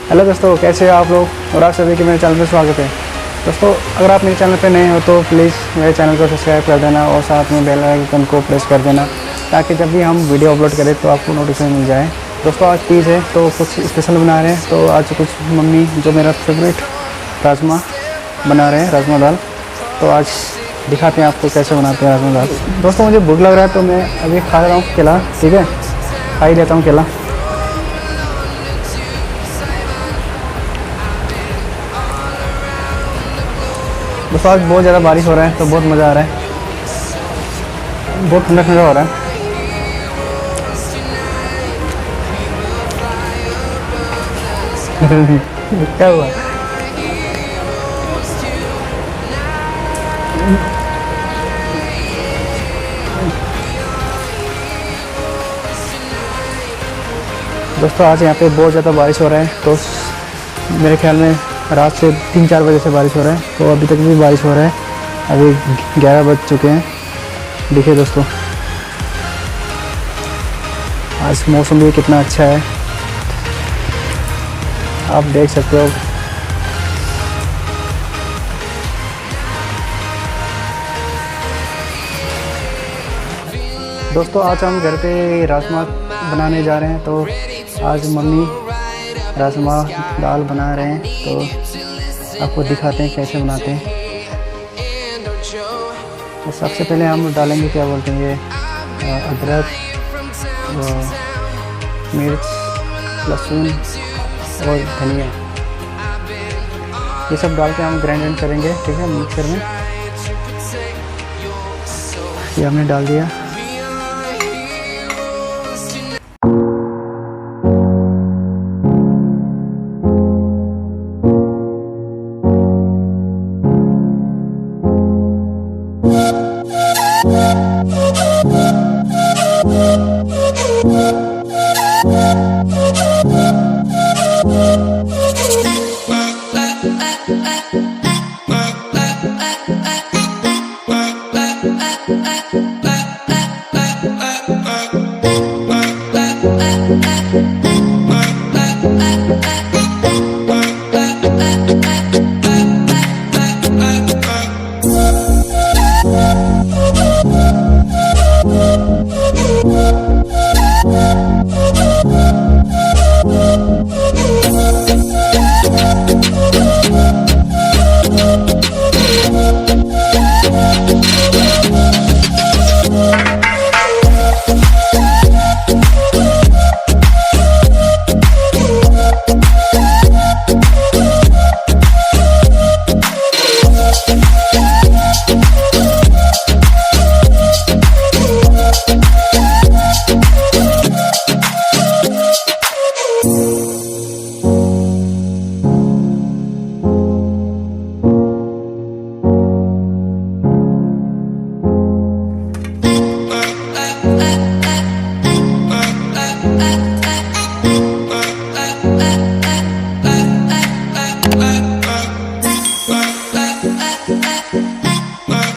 Hello दोस्तों, कैसे हो आप लोग और आप सभी के मेरे चैनल में स्वागत है। दोस्तों, अगर आप मेरे चैनल पर नए हो तो प्लीज़ मेरे चैनल को सब्सक्राइब कर देना और साथ में बेल आइकन को प्रेस कर देना ताकि जब भी हम वीडियो अपलोड करें तो आपको नोटिफिकेशन मिल जाए। दोस्तों, आज तीज है तो कुछ स्पेशल बना रहे हैं। तो आज कुछ मम्मी जो मेरा फेवरेट राजमा बना रहे हैं, राजमा दाल। तो आज दिखाते हैं आपको कैसे बनाते हैं राजमा दाल। दोस्तों, मुझे भूख लग रहा है तो मैं अभी खा रहा हूँ केला। ठीक है, खा ही लेता हूँ केला। दोस्तों, आज बहुत ज़्यादा बारिश हो रहा है तो बहुत मज़ा आ रहा है, बहुत ठंडा ठंडा हो रहा है। क्या हुआ? दोस्तों, आज यहाँ पे बहुत ज़्यादा बारिश हो रहा है तो मेरे ख्याल में रात से 3-4 बजे से बारिश हो रहा है तो अभी तक भी बारिश हो रहा है। अभी 11 बज चुके हैं। देखिए दोस्तों, आज मौसम भी कितना अच्छा है, आप देख सकते हो। दोस्तों, आज हम घर पे राजमा बनाने जा रहे हैं तो आज मम्मी राजमा दाल बना रहे हैं तो आपको दिखाते हैं कैसे बनाते हैं। तो सबसे पहले हम डालेंगे, क्या बोलते हैं, ये अदरक, मिर्च, लहसुन और धनिया, ये सब डाल के हम ग्राइंड करेंगे। ठीक है, मिक्सर में ये हमने डाल दिया।